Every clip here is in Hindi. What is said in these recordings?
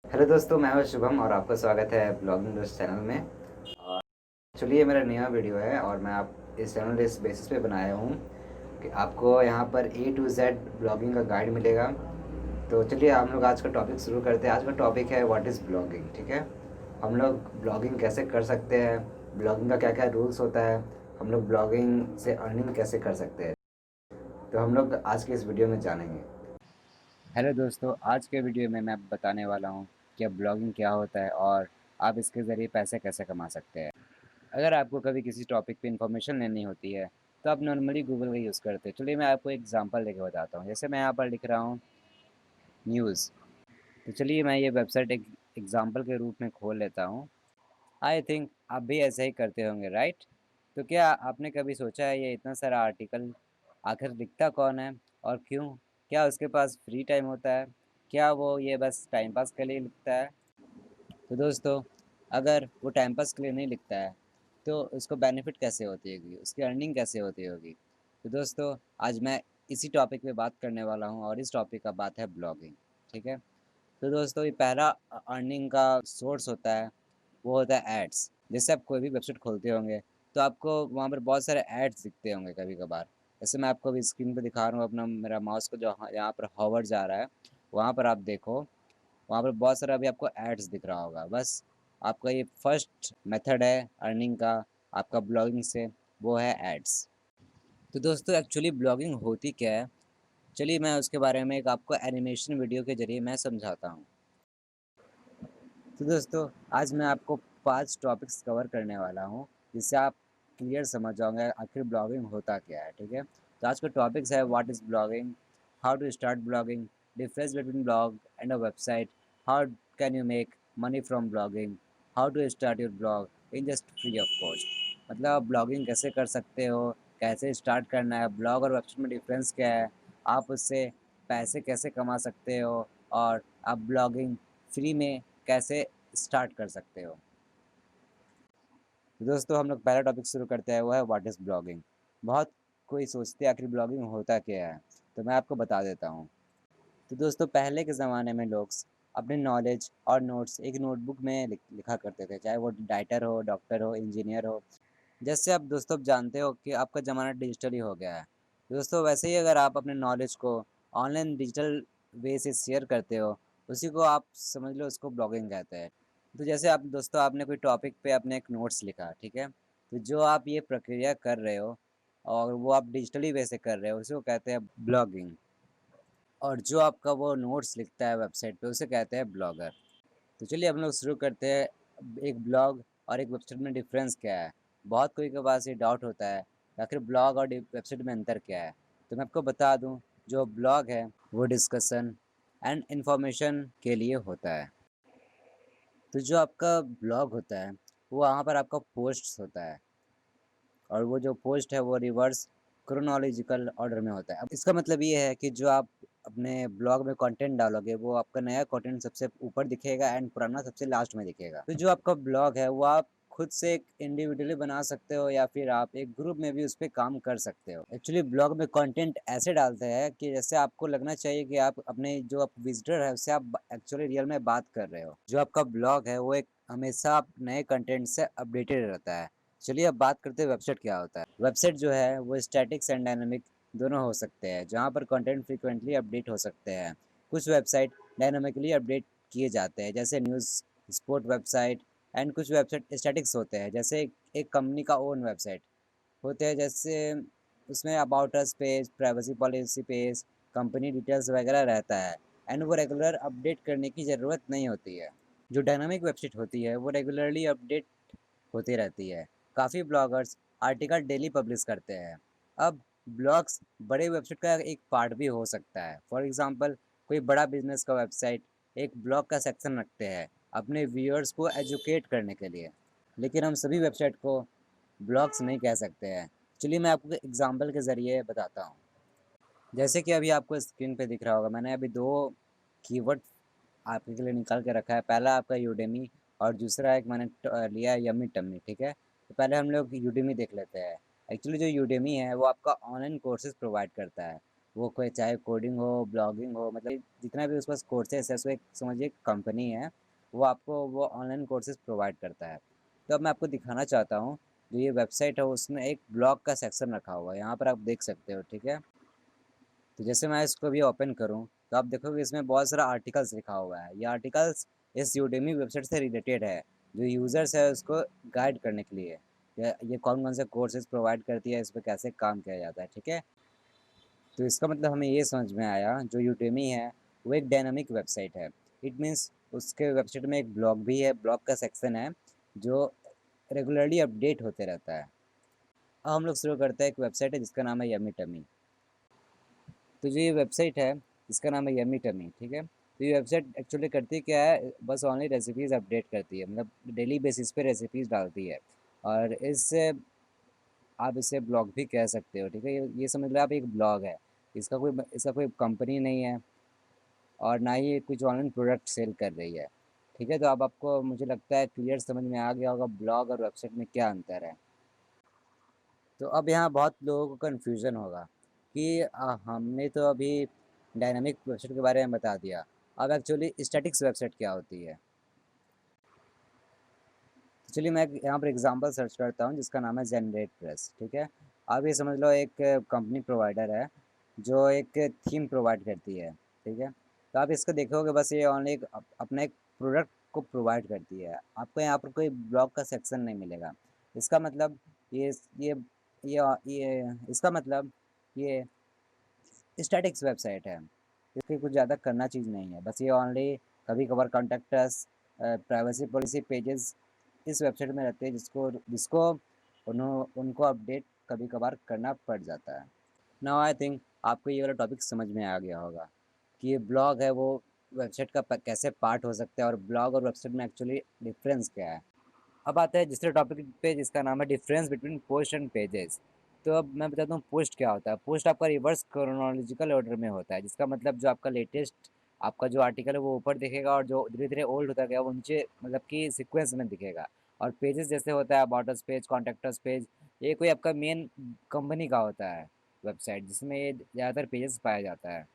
हेलो दोस्तों, मैं हूं शुभम और आपका स्वागत है ब्लॉगिंग दोस्त चैनल में। और एक्चुअली ये मेरा नया वीडियो है और मैं आप इस चैनल इस बेसिस पे बनाया हूँ कि आपको यहाँ पर ए टू जेड ब्लॉगिंग का गाइड मिलेगा। तो चलिए हम लोग आज का टॉपिक शुरू करते हैं। आज का टॉपिक है व्हाट इज़ ब्लॉगिंग। ठीक है, हम लोग ब्लॉगिंग कैसे कर सकते हैं, ब्लॉगिंग का क्या क्या रूल्स होता है, हम लोग ब्लॉगिंग से अर्निंग कैसे कर सकते हैं, तो हम लोग आज के इस वीडियो में जानेंगे। हेलो दोस्तों, आज के वीडियो में मैं बताने वाला हूँ कि अब ब्लॉगिंग क्या होता है और आप इसके ज़रिए पैसे कैसे कमा सकते हैं। अगर आपको कभी किसी टॉपिक पे इन्फॉर्मेशन लेनी होती है तो आप नॉर्मली गूगल का यूज़ करते हैं। चलिए मैं आपको एक एग्जांपल देके बताता हूँ। जैसे मैं यहाँ पर लिख रहा हूँ न्यूज़, तो चलिए मैं ये वेबसाइट एक एग्जांपल के रूप में खोल लेता हूँ। आई थिंक आप भी ऐसे ही करते होंगे, राइट? तो क्या आपने कभी सोचा है ये इतना सारा आर्टिकल आखिर लिखता कौन है और क्यों? क्या उसके पास फ्री टाइम होता है? क्या वो ये बस टाइम पास के लिए लिखता है? तो दोस्तों, अगर वो टाइम पास के लिए नहीं लिखता है तो उसको बेनिफिट कैसे होती होगी, उसकी अर्निंग कैसे होती होगी? तो दोस्तों, आज मैं इसी टॉपिक पे बात करने वाला हूँ और इस टॉपिक का बात है ब्लॉगिंग। ठीक है, तो दोस्तों ये पहला अर्निंग का सोर्स होता है, वो होता है एड्स। जैसे आप कोई भी वेबसाइट खोलते होंगे तो आपको वहाँ पर बहुत सारे एड्स दिखते होंगे कभी कभार। जैसे मैं आपको अभी स्क्रीन पे दिखा रहा हूँ, अपना मेरा माउस को जो यहाँ पर हॉवर जा रहा है, वहाँ पर आप देखो, वहाँ पर बहुत सारा अभी आपको एड्स दिख रहा होगा। बस आपका ये फर्स्ट मेथड है अर्निंग का आपका ब्लॉगिंग से, वो है एड्स। तो दोस्तों एक्चुअली ब्लॉगिंग होती क्या है, चलिए मैं उसके बारे में एक आपको एनिमेशन वीडियो के ज़रिए मैं समझाता हूँ। तो दोस्तों आज मैं आपको 5 टॉपिक्स कवर करने वाला हूँ जिससे आप क्लियर समझ जाओगे आखिर ब्लॉगिंग होता क्या है। ठीक है, तो आज का टॉपिक्स है what is blogging, how to start blogging, difference between blog and a website, how can you make money from blogging, how to start your blog in just free of cost. मतलब आप ब्लॉगिंग कैसे कर सकते हो, कैसे स्टार्ट करना है, ब्लॉग और वेबसाइट में डिफरेंस क्या है, आप उससे पैसे कैसे कमा सकते हो और आप ब्लॉगिंग फ्री में कैसे स्टार्ट कर सकते हो। तो दोस्तों हम लोग पहला टॉपिक शुरू करते हैं, वो है व्हाट इज़ ब्लॉगिंग। बहुत कोई सोचते हैं आखिर ब्लॉगिंग होता क्या है, तो मैं आपको बता देता हूँ। तो दोस्तों पहले के ज़माने में लोग अपने नॉलेज और नोट्स एक नोटबुक में लिखा करते थे, चाहे वो राइटर हो, डॉक्टर हो, इंजीनियर हो। जैसे आप दोस्तों आप जानते हो कि आपका ज़माना डिजिटली हो गया है। दोस्तों वैसे ही अगर आप अपने नॉलेज को ऑनलाइन डिजिटल वे से शेयर करते हो, उसी को आप समझ लो उसको ब्लॉगिंग कहते हैं। तो जैसे आप दोस्तों आपने कोई टॉपिक पे अपने एक नोट्स लिखा, ठीक है? तो जो आप ये प्रक्रिया कर रहे हो और वो आप डिजिटली वे से कर रहे हो, उसी को कहते हैं ब्लॉगिंग। और जो आपका वो नोट्स लिखता है वेबसाइट पे, उसे कहते हैं ब्लॉगर। तो चलिए हम लोग शुरू करते हैं, एक ब्लॉग और एक वेबसाइट में डिफरेंस क्या है। बहुत कोई के पास ये डाउट होता है कि आखिर ब्लॉग और वेबसाइट में अंतर क्या है। तो मैं आपको बता दूं, जो ब्लॉग है वो डिस्कशन एंड इंफॉर्मेशन के लिए होता है। तो जो आपका ब्लॉग होता है वो वहाँ पर आपका पोस्ट होता है और वो जो पोस्ट है वो रिवर्स क्रोनोलॉजिकल ऑर्डर में होता है। अब इसका मतलब ये है कि जो आप अपने ब्लॉग में कंटेंट डालोगे वो आपका नया कंटेंट सबसे ऊपर दिखेगा एंड पुराना सबसे लास्ट में दिखेगा। तो जो आपका ब्लॉग है वो आप खुद से एक इंडिविजुअली बना सकते हो या फिर आप एक ग्रुप में भी उस पर काम कर सकते हो। एक्चुअली ब्लॉग में कंटेंट ऐसे डालते हैं कि जैसे आपको लगना चाहिए कि आप अपने जो आप विजिटर है उससे आप एक्चुअली रियल में बात कर रहे हो। जो आपका ब्लॉग है वो एक हमेशा आप नए कंटेंट से अपडेटेड रहता है। चलिए अब बात करते हैं वेबसाइट क्या होता है। वेबसाइट जो है वो स्टैटिक्स एंड डायनामिक दोनों हो सकते हैं, जहाँ पर कंटेंट फ्रीक्वेंटली अपडेट हो सकते हैं। कुछ वेबसाइट डायनामिकली अपडेट किए जाते हैं जैसे न्यूज़, स्पोर्ट वेबसाइट, एंड कुछ वेबसाइट स्टैटिक्स होते हैं जैसे एक कंपनी का ओन वेबसाइट होते हैं, जैसे उसमें about us page, privacy policy page, company details वगैरह रहता है एंड वो रेगुलर अपडेट करने की ज़रूरत नहीं होती है। जो डायनामिक वेबसाइट होती है वो रेगुलरली अपडेट होती रहती है। काफ़ी ब्लॉगर्स आर्टिकल डेली पब्लिश करते हैं। अब ब्लॉग्स बड़े वेबसाइट का एक पार्ट भी हो सकता है। फॉर एग्जांपल कोई बड़ा बिजनेस का वेबसाइट एक ब्लॉग का सेक्शन रखते हैं अपने व्यूअर्स को एजुकेट करने के लिए। लेकिन हम सभी वेबसाइट को ब्लॉग्स नहीं कह सकते हैं। चलिए मैं आपको एग्जांपल के ज़रिए बताता हूँ। जैसे कि अभी आपको स्क्रीन पे दिख रहा होगा, मैंने अभी 2 कीवर्ड आपके लिए निकाल के रखा है। पहला आपका यूडेमी और दूसरा एक मैंने लिया है यम्मी टम्मी। ठीक है, तो पहले हम लोग यूडेमी देख लेते हैं। एक्चुअली जो यूडेमी है वो आपका ऑनलाइन कोर्सेज प्रोवाइड करता है। वो कोई चाहे कोडिंग हो, ब्लॉगिंग हो, मतलब जितना भी उसके पास कोर्सेस है, उसको एक समझिए कंपनी है, वो आपको वो ऑनलाइन कोर्सेज प्रोवाइड करता है। तो अब मैं आपको दिखाना चाहता हूँ, जो ये वेबसाइट है उसमें एक ब्लॉग का सेक्शन रखा हुआ है, यहाँ पर आप देख सकते हो, ठीक है। तो जैसे मैं इसको भी ओपन करूँ, तो आप देखोगे इसमें बहुत सारा आर्टिकल्स लिखा हुआ है। ये आर्टिकल्स इस यूडेमी वेबसाइट से रिलेटेड है, जो यूज़र्स है उसको गाइड करने के लिए। ये कौन कौन से कोर्सेज प्रोवाइड करती है, इस पर कैसे काम किया जाता है, ठीक है। तो इसका मतलब हमें ये समझ में आया, जो यूडेमी है वो एक डायनामिक वेबसाइट है। इट मीन्स उसके वेबसाइट में एक ब्लॉग भी है, ब्लॉग का सेक्शन है जो रेगुलरली अपडेट होते रहता है। अब हम लोग शुरू करते हैं, एक वेबसाइट है जिसका नाम है यमी टमी। तो जो ये वेबसाइट है इसका नाम है यमी टमी, ठीक है। तो ये वेबसाइट एक्चुअली करती क्या है, बस ओनली रेसिपीज़ अपडेट करती है, मतलब डेली बेसिस पे रेसिपीज़ डालती है। और इससे आप इसे ब्लॉग भी कह सकते हो, ठीक है। ये समझ लो आप एक ब्लॉग है, इसका कोई कंपनी नहीं है, और ना ही ये कुछ ऑनलाइन प्रोडक्ट सेल कर रही है, ठीक है। तो अब आपको मुझे लगता है क्लियर समझ में आ गया होगा ब्लॉग और वेबसाइट में क्या अंतर है। तो अब यहाँ बहुत लोगों को कन्फ्यूज़न होगा कि हमने तो अभी डायनामिक वेबसाइट के बारे में बता दिया, अब एक्चुअली स्टैटिक्स वेबसाइट क्या होती है। तो चलिए मैं यहाँ पर एग्जांपल सर्च करता हूँ जिसका नाम है जनरेट प्रेस, ठीक है। अब ये समझ लो एक कंपनी प्रोवाइडर है जो एक थीम प्रोवाइड करती है, ठीक है। तो आप इसको देखोगे, बस ये ओनली एक अपना एक प्रोडक्ट को प्रोवाइड करती है, आपको यहाँ पर कोई ब्लॉग का सेक्शन नहीं मिलेगा। इसका मतलब ये ये ये इसका मतलब ये स्टैटिक्स वेबसाइट है, इसकी कुछ ज़्यादा करना चीज़ नहीं है, बस ये ओनली कभी कभार contact us, privacy policy pages इस वेबसाइट में रहते हैं, जिसको जिसको उनको अपडेट कभी कभार करना पड़ जाता है। नाउ आई थिंक आपको ये वाला टॉपिक समझ में आ गया होगा कि ये ब्लॉग है वो वेबसाइट का कैसे पार्ट हो सकता है, और ब्लॉग और वेबसाइट में एक्चुअली डिफरेंस क्या है। अब आते हैं दूसरे टॉपिक पे जिसका नाम है difference between post and pages. तो अब मैं बताता हूँ पोस्ट क्या होता है। पोस्ट आपका रिवर्स क्रोनोलॉजिकल ऑर्डर में होता है, जिसका मतलब जो आपका लेटेस्ट आपका जो आर्टिकल है वो ऊपर दिखेगा, और जो धीरे धीरे ओल्ड होता गया वो नीचे मतलब कि सीक्वेंस में दिखेगा। और पेजेस जैसे होता है अबाउट पेज, कॉन्टैक्ट पेज, ये कोई आपका मेन कंपनी का होता है वेबसाइट, जिसमें ये ज़्यादातर पेजेस पाया जाता है।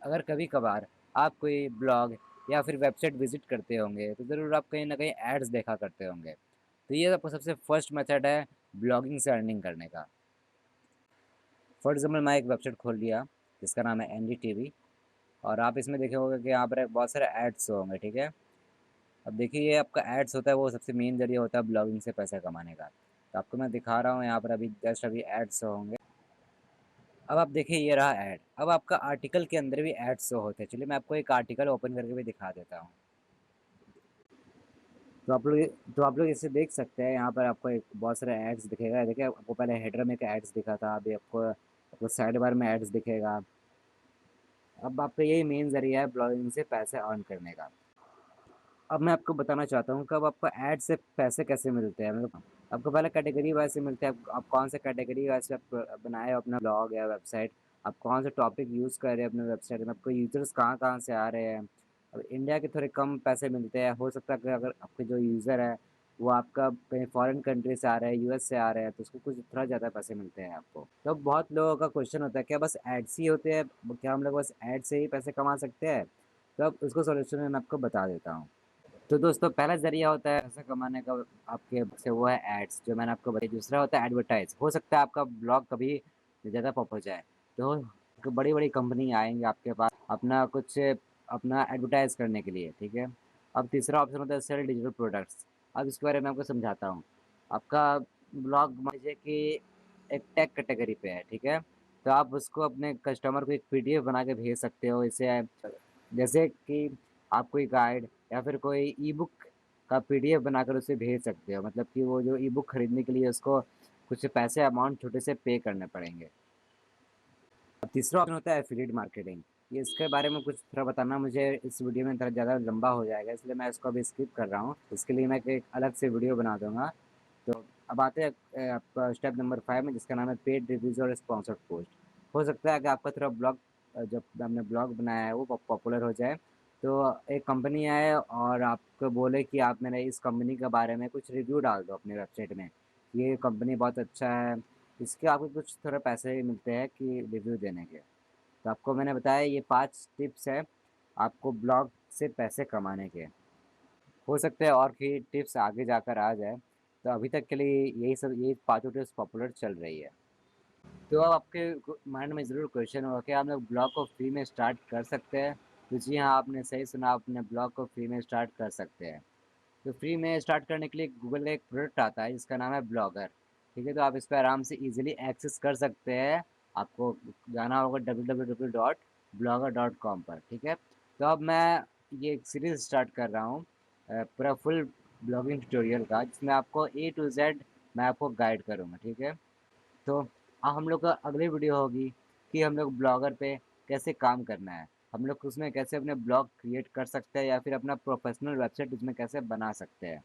अगर कभी कभार आप कोई ब्लॉग या फिर वेबसाइट विजिट करते होंगे तो ज़रूर आप कहीं ना कहीं एड्स देखा करते होंगे। तो ये आपका सबसे फर्स्ट मेथड है ब्लॉगिंग से अर्निंग करने का। फॉर एग्जाम्पल मैं एक वेबसाइट खोल लिया जिसका नाम है NDTV, और आप इसमें देखे होंगे कि यहाँ पर बहुत सारे एड्स होंगे, ठीक है। अब देखिए ये आपका एड्स होता है, वो सबसे मेन जरिए होता है ब्लॉगिंग से पैसा कमाने का। तो आपको मैं दिखा रहा हूँ यहाँ पर, अभी जस्ट अभी एड्स होंगे। अब आप देखिए ये रहा ऐड। अब आपका आर्टिकल के अंदर भी ऐड शो होते हैं। चलिए मैं आपको एक आर्टिकल ओपन करके भी दिखा देता हूँ। तो आप लोग इसे देख सकते हैं, यहाँ पर आपको एक बहुत सारे एड्स दिखेगा। देखिए आपको पहले हेडर में एक एड्स दिखा था, अभी आपको साइड बार में एड्स दिखेगा। अब आपका यही मेन जरिया है ब्लॉगिंग से पैसे अर्न करने का। अब मैं आपको बताना चाहता हूँ कब आपको ऐड से पैसे कैसे मिलते हैं। मतलब आपको पहले कैटेगरी वाइज से मिलते हैं, आप कौन से कैटेगरी वाइज से आप बनाए हो अपना ब्लॉग या वेबसाइट, आप कौन से टॉपिक यूज़ कर रहे हैं अपने वेबसाइट में, आपको यूजर्स कहाँ कहाँ से आ रहे हैं। अब इंडिया के थोड़े कम पैसे मिलते हैं, हो सकता है कि अगर आपके जो यूज़र है वो आपका कहीं फॉरेन कंट्री से आ रहे हैं, US से आ रहे हैं, तो उसको कुछ थोड़ा ज़्यादा पैसे मिलते हैं आपको। तो बहुत लोगों का क्वेश्चन होता है क्या बस एड्स ही होते हैं, क्या हम लोग बस एड से ही पैसे कमा सकते हैं। तो अब उसको सोल्यूशन मैं आपको बता देता हूँ। तो दोस्तों पहला ज़रिया होता है पैसा कमाने का आपके से, वो है एड्स, जो मैंने आपको बताई। दूसरा होता है एडवर्टाइज़। हो सकता है आपका ब्लॉग कभी ज़्यादा पॉप हो जाए, तो बड़ी बड़ी कंपनी आएंगे आपके पास अपना कुछ अपना एडवर्टाइज़ करने के लिए, ठीक है। अब तीसरा ऑप्शन होता है सेल डिजिटल प्रोडक्ट्स। अब इसके बारे में आपको समझाता हूँ। आपका ब्लॉग मान लीजिए कि एक टैग कैटेगरी पे है, ठीक है। तो आप उसको अपने कस्टमर को एक PDF बना के भेज सकते हो। इसे जैसे कि आप कोई गाइड या फिर कोई ई-बुक का PDF बनाकर उसे भेज सकते हो, मतलब कि वो जो ई-बुक खरीदने के लिए उसको कुछ पैसे अमाउंट छोटे से पे करने पड़ेंगे। अब तीसरा ऑप्शन होता है एफिलिएट मार्केटिंग। ये इसके बारे में कुछ थोड़ा बताना मुझे इस वीडियो में थोड़ा ज़्यादा लंबा हो जाएगा, इसलिए मैं इसको अभी स्किप कर रहा हूँ। इसके लिए मैं एक अलग से वीडियो बना दूँगा। तो अब आते हैं आपका स्टेप नंबर 5 में, जिसका नाम है पेड रिव्यूज़ और स्पॉन्सर्ड पोस्ट। हो सकता है कि आपका थोड़ा ब्लॉग जब आपने ब्लॉग बनाया है वो पॉपुलर हो जाए, तो एक कंपनी आए और आपको बोले कि आप मेरे इस कंपनी के बारे में कुछ रिव्यू डाल दो अपनी वेबसाइट में, ये कंपनी बहुत अच्छा है। इसके आपको कुछ थोड़े पैसे मिलते हैं कि रिव्यू देने के। तो आपको मैंने बताया ये 5 टिप्स है आपको ब्लॉग से पैसे कमाने के। हो सकता है और भी टिप्स आगे जाकर आ जाए, तो अभी तक के लिए यही पाँचों टिप्स पॉपुलर चल रही है। तो अब आपके माइंड में ज़रूर क्वेश्चन होगा कि हम लोग ब्लॉग को फ्री में स्टार्ट कर सकते हैं? तो जी हाँ, आपने सही सुना, अपने ब्लॉग को फ्री में स्टार्ट कर सकते हैं। तो फ्री में स्टार्ट करने के लिए गूगल का एक प्रोडक्ट आता है जिसका नाम है ब्लॉगर। ठीक है, तो आप इस पर आराम से इजीली एक्सेस कर सकते हैं। आपको जाना होगा www.blogger.com पर। ठीक है, तो अब मैं ये एक सीरीज़ स्टार्ट कर रहा हूँ, पूरा फुल ब्लॉगिंग ट्यूटोरियल का, जिसमें आपको ए टू जेड मैं आपको गाइड करूँगा। ठीक है, तो हम लोग का अगली वीडियो होगी कि हम लोग ब्लॉगर पे कैसे काम करना है, हम लोग उसमें कैसे अपने ब्लॉग क्रिएट कर सकते हैं या फिर अपना प्रोफेशनल वेबसाइट उसमें कैसे बना सकते हैं।